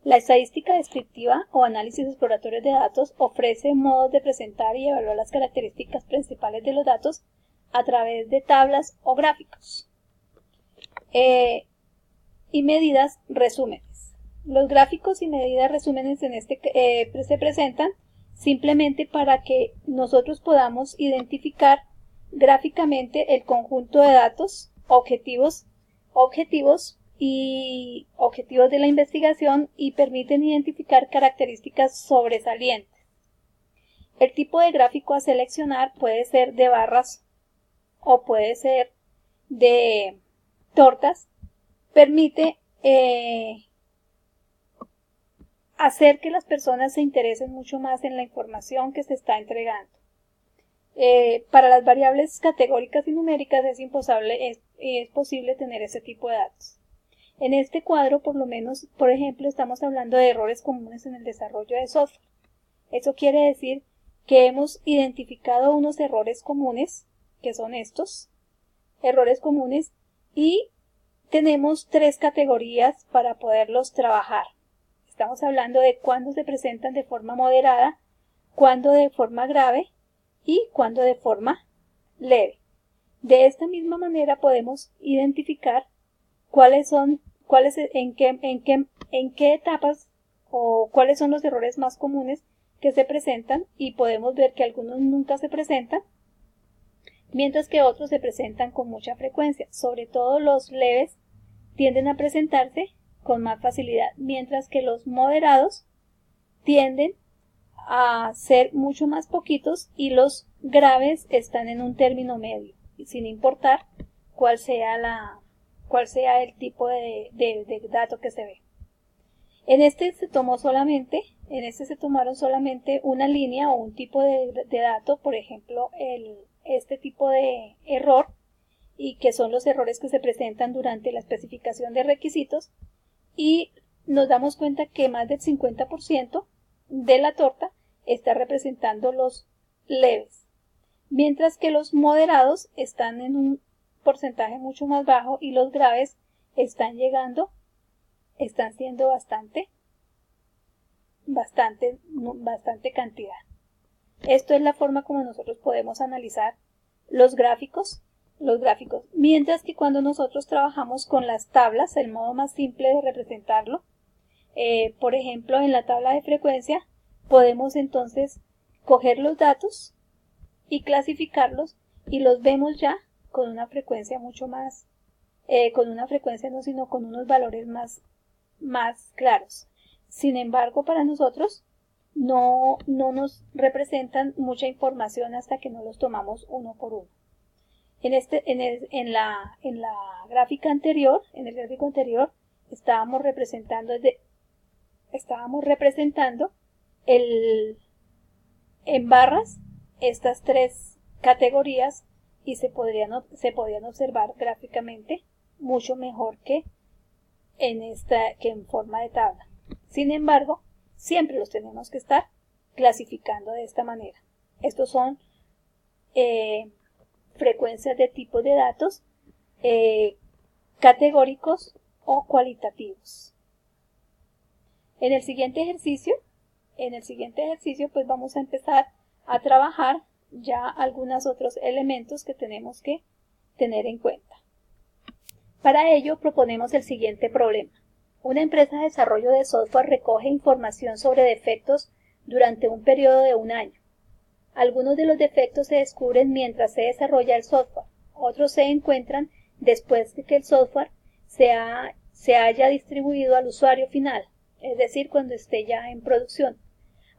La estadística descriptiva o análisis exploratorio de datos ofrece modos de presentar y evaluar las características principales de los datos a través de tablas o gráficos. Y medidas resúmenes. Los gráficos y medidas resúmenes se presentan simplemente para que nosotros podamos identificar gráficamente el conjunto de datos, objetivos de la investigación y permiten identificar características sobresalientes. El tipo de gráfico a seleccionar puede ser de barras o puede ser de tortas. Permite hacer que las personas se interesen mucho más en la información que se está entregando. Para las variables categóricas y numéricas es posible tener ese tipo de datos. En este cuadro, por ejemplo, estamos hablando de errores comunes en el desarrollo de software. Eso quiere decir que hemos identificado unos errores comunes, que son estos, errores comunes, y tenemos 3 categorías para poderlos trabajar. Estamos hablando de cuándo se presentan de forma moderada, cuándo de forma grave y cuándo de forma leve. De esta misma manera podemos identificar en qué etapas o cuáles son los errores más comunes que se presentan, y podemos ver que algunos nunca se presentan, mientras que otros se presentan con mucha frecuencia. Sobre todo los leves tienden a presentarse con más facilidad, mientras que los moderados tienden a ser mucho más poquitos y los graves están en un término medio, sin importar cuál sea el tipo de dato que se ve. En este se tomaron solamente una línea o un tipo de dato, por ejemplo, este tipo de error, y que son los errores que se presentan durante la especificación de requisitos, y nos damos cuenta que más del 50% de la torta está representando los leves, mientras que los moderados están en un porcentaje mucho más bajo y los graves están siendo bastante cantidad. Esto es la forma como nosotros podemos analizar los gráficos, mientras que cuando nosotros trabajamos con las tablas, el modo más simple de representarlo, por ejemplo, en la tabla de frecuencia, podemos entonces coger los datos y clasificarlos, y los vemos ya con una frecuencia mucho más, con unos valores más claros. Sin embargo, para nosotros no nos representan mucha información hasta que no los tomamos uno por uno. En la gráfica anterior, en el gráfico anterior, estábamos representando en barras estas 3 categorías, y se podían observar gráficamente mucho mejor que en forma de tabla. Sin embargo, siempre los tenemos que estar clasificando de esta manera. Estos son frecuencias de tipo de datos categóricos o cualitativos. En el siguiente ejercicio pues vamos a empezar a trabajar ya algunos otros elementos que tenemos que tener en cuenta. Para ello proponemos el siguiente problema. Una empresa de desarrollo de software recoge información sobre defectos durante un periodo de un año. Algunos de los defectos se descubren mientras se desarrolla el software, otros se encuentran después de que el software se haya distribuido al usuario final, es decir, cuando esté ya en producción.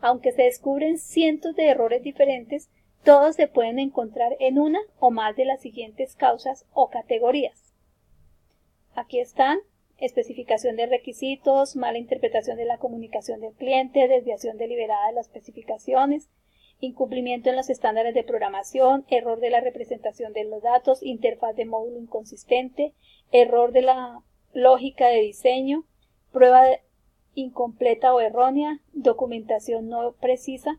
Aunque se descubren cientos de errores diferentes, todos se pueden encontrar en una o más de las siguientes causas o categorías. Aquí están: especificación de requisitos, mala interpretación de la comunicación del cliente, desviación deliberada de las especificaciones, incumplimiento en los estándares de programación, error de la representación de los datos, interfaz de módulo inconsistente, error de la lógica de diseño, prueba incompleta o errónea, documentación no precisa,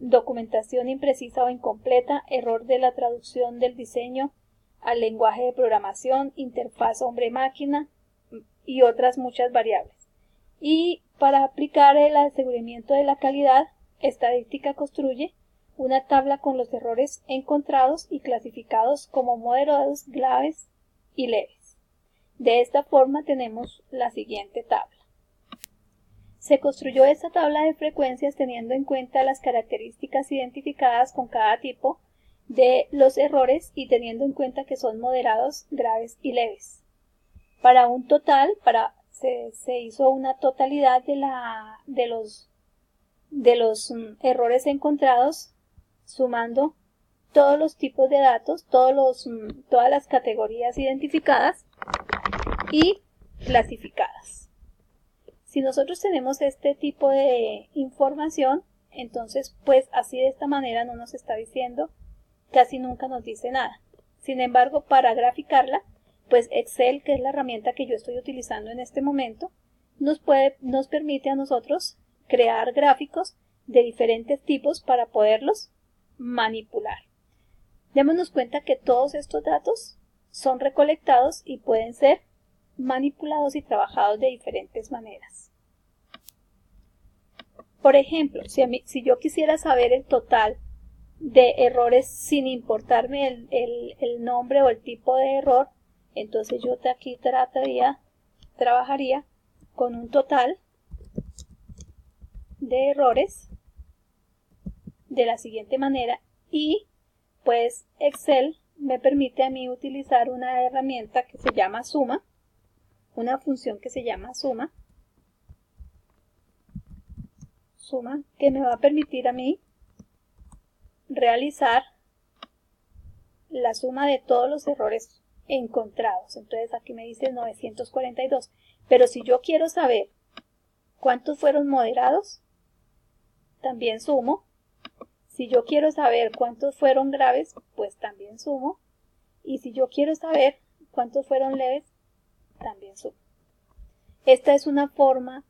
documentación imprecisa o incompleta, error de la traducción del diseño al lenguaje de programación, interfaz hombre-máquina y otras muchas variables. Y para aplicar el aseguramiento de la calidad, Estadística construye una tabla con los errores encontrados y clasificados como moderados, graves y leves. De esta forma tenemos la siguiente tabla. Se construyó esta tabla de frecuencias teniendo en cuenta las características identificadas con cada tipo de los errores y teniendo en cuenta que son moderados, graves y leves. Para un total, se hizo una totalidad de los errores encontrados, sumando todos los tipos de datos, todas las categorías identificadas y clasificadas. Si nosotros tenemos este tipo de información, entonces pues así de esta manera no nos está diciendo, casi nunca nos dice nada. Sin embargo, para graficarla, pues Excel, que es la herramienta que yo estoy utilizando en este momento, nos permite a nosotros crear gráficos de diferentes tipos para poderlos manipular. Démonos cuenta que todos estos datos son recolectados y pueden ser manipulados y trabajados de diferentes maneras. Por ejemplo, si yo quisiera saber el total de errores sin importarme el nombre o el tipo de error, entonces yo aquí trabajaría con un total de errores de la siguiente manera y pues Excel me permite a mí utilizar una herramienta que se llama suma, una función que se llama suma que me va a permitir a mí realizar la suma de todos los errores encontrados. Entonces aquí me dice 942, pero si yo quiero saber cuántos fueron moderados, también sumo. Si yo quiero saber cuántos fueron graves, pues también sumo. Y si yo quiero saber cuántos fueron leves, también sumo. Esta es una forma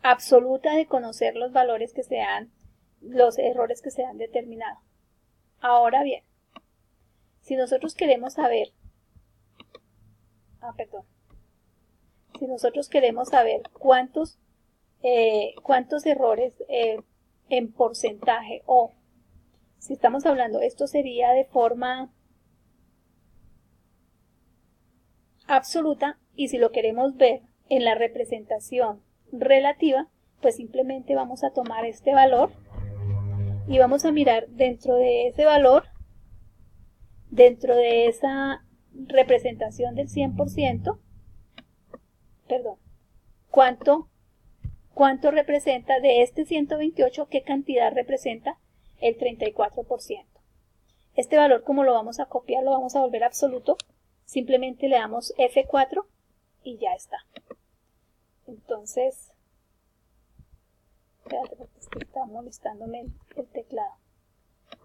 absoluta de conocer los valores que se han, los errores que se han determinado. Ahora bien, si nosotros queremos saber, si nosotros queremos saber cuántos errores en porcentaje o si estamos hablando, esto sería de forma absoluta y si lo queremos ver en la representación relativa, pues simplemente vamos a tomar este valor y vamos a mirar dentro de ese valor, dentro de esa representación del 100%, cuánto representa de este 128, qué cantidad representa el 34%. Este valor, como lo vamos a copiar, lo vamos a volver absoluto, simplemente le damos F4 y ya está. Entonces, espérate porque está molestándome el teclado.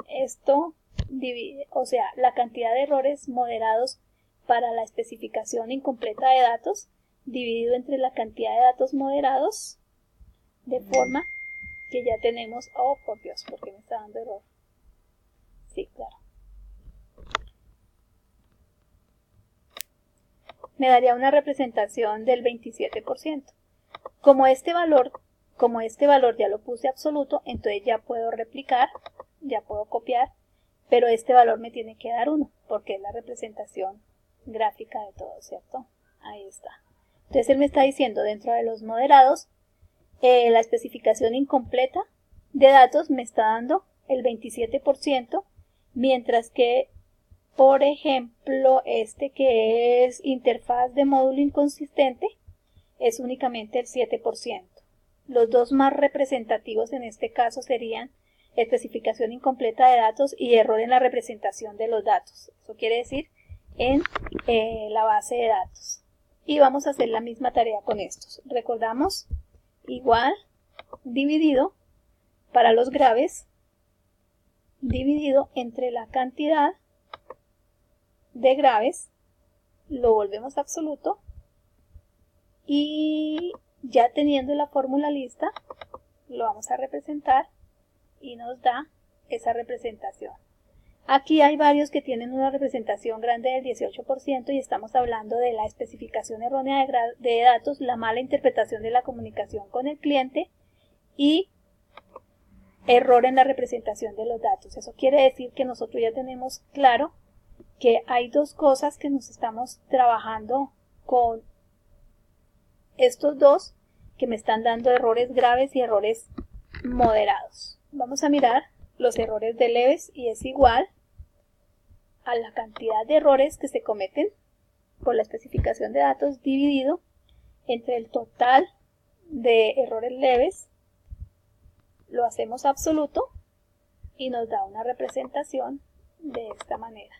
Esto divide, o sea, la cantidad de errores moderados para la especificación incompleta de datos dividido entre la cantidad de datos moderados, de forma que ya tenemos, oh por Dios, ¿por qué me está dando error? Sí, claro. Me daría una representación del 27%. Como este valor ya lo puse absoluto, entonces ya puedo replicar, ya puedo copiar, pero este valor me tiene que dar 1, porque es la representación gráfica de todo, ¿cierto? Ahí está. Entonces él me está diciendo, dentro de los moderados, la especificación incompleta de datos me está dando el 27%, mientras que, por ejemplo, este que es interfaz de módulo inconsistente, es únicamente el 7%. Los dos más representativos en este caso serían especificación incompleta de datos y error en la representación de los datos. Eso quiere decir en la base de datos. Y vamos a hacer la misma tarea con estos. Recordamos, igual, dividido, para los graves, dividido entre la cantidad de graves, lo volvemos absoluto, y ya teniendo la fórmula lista, lo vamos a representar y nos da esa representación. Aquí hay varios que tienen una representación grande del 18% y estamos hablando de la especificación errónea de datos, la mala interpretación de la comunicación con el cliente y error en la representación de los datos. Eso quiere decir que nosotros ya tenemos claro que hay dos cosas que nos estamos trabajando con estos dos que me están dando errores graves y errores moderados. Vamos a mirar los errores de leves y es igual a la cantidad de errores que se cometen por la especificación de datos dividido entre el total de errores leves. Lo hacemos absoluto y nos da una representación de esta manera.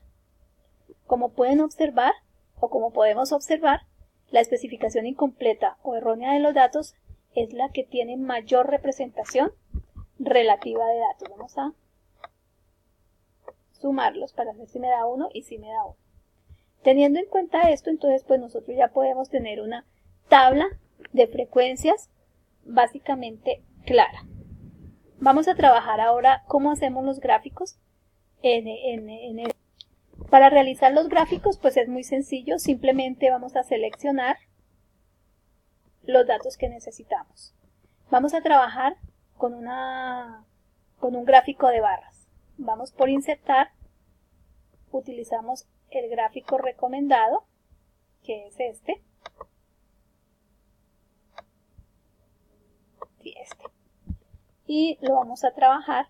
Como pueden observar o como podemos observar, la especificación incompleta o errónea de los datos es la que tiene mayor representación relativa de datos. Vamos a sumarlos para ver si me da 1 y si me da 1. Teniendo en cuenta esto, entonces pues nosotros ya podemos tener una tabla de frecuencias básicamente clara. Vamos a trabajar ahora cómo hacemos los gráficos. Para realizar los gráficos pues es muy sencillo, simplemente vamos a seleccionar los datos que necesitamos. Vamos a trabajar con un gráfico de barras. Vamos por insertar, utilizamos el gráfico recomendado, que es este, y lo vamos a trabajar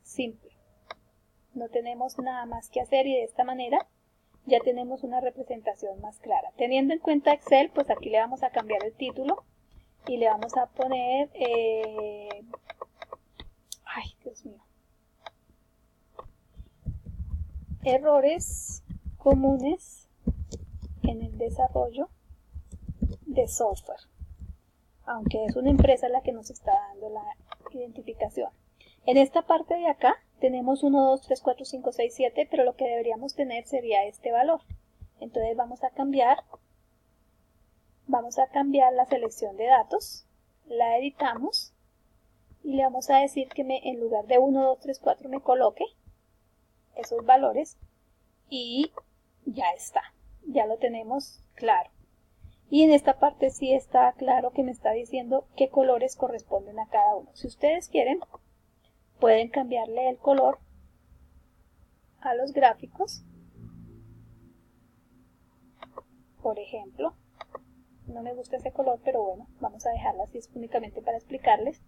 simple. No tenemos nada más que hacer y de esta manera ya tenemos una representación más clara. Teniendo en cuenta Excel, pues aquí le vamos a cambiar el título y le vamos a poner, ay Dios mío, errores comunes en el desarrollo de software, aunque es una empresa la que nos está dando la identificación. En esta parte de acá tenemos 1, 2, 3, 4, 5, 6, 7, pero lo que deberíamos tener sería este valor. Entonces vamos a cambiar la selección de datos, la editamos y le vamos a decir que en lugar de 1, 2, 3, 4 me coloque esos valores y ya está, ya lo tenemos claro. Y en esta parte sí está claro que me está diciendo qué colores corresponden a cada uno. Si ustedes quieren, pueden cambiarle el color a los gráficos. Por ejemplo, no me gusta ese color, pero bueno, vamos a dejarlo así, es únicamente para explicarles.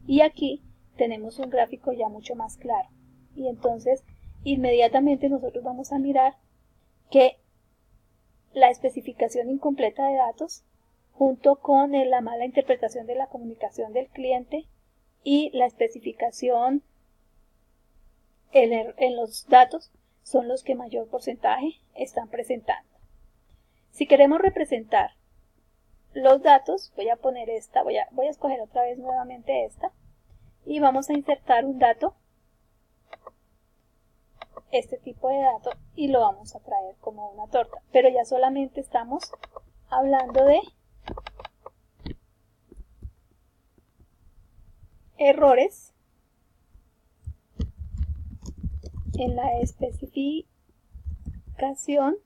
Y aquí tenemos un gráfico ya mucho más claro. Y entonces, inmediatamente nosotros vamos a mirar que la especificación incompleta de datos, junto con la mala interpretación de la comunicación del cliente y la especificación en los datos, son los que mayor porcentaje están presentando. Si queremos representar los datos, voy a poner esta, voy a escoger otra vez nuevamente esta, y vamos a insertar un dato, este tipo de dato, y lo vamos a traer como una torta. Pero ya solamente estamos hablando de errores en la especificación,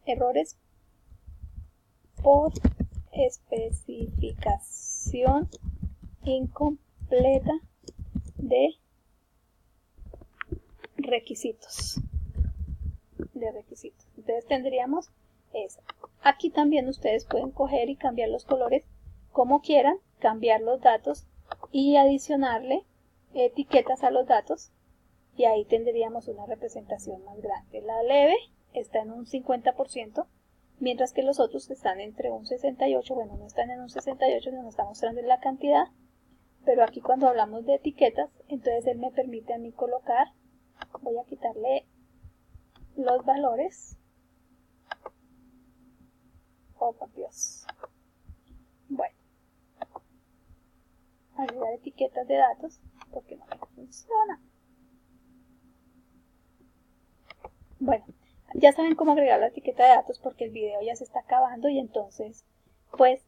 errores por especificación incompleta de requisitos. Entonces tendríamos eso. Aquí también ustedes pueden coger y cambiar los colores como quieran, cambiar los datos y adicionarle etiquetas a los datos, y ahí tendríamos una representación más grande. La leve está en un 50%, mientras que los otros están entre un 68%, bueno, no están en un 68%, no nos está mostrando la cantidad, pero aquí cuando hablamos de etiquetas, entonces él me permite a mí colocar, voy a quitarle los valores, oh por Dios, bueno, agregar etiquetas de datos, porque no me funciona. Bueno, ya saben cómo agregar la etiqueta de datos porque el video ya se está acabando y entonces pues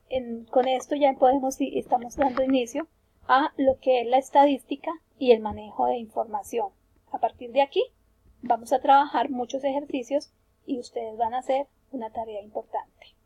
con esto ya podemos, estamos dando inicio a lo que es la estadística y el manejo de información. A partir de aquí vamos a trabajar muchos ejercicios y ustedes van a hacer una tarea importante.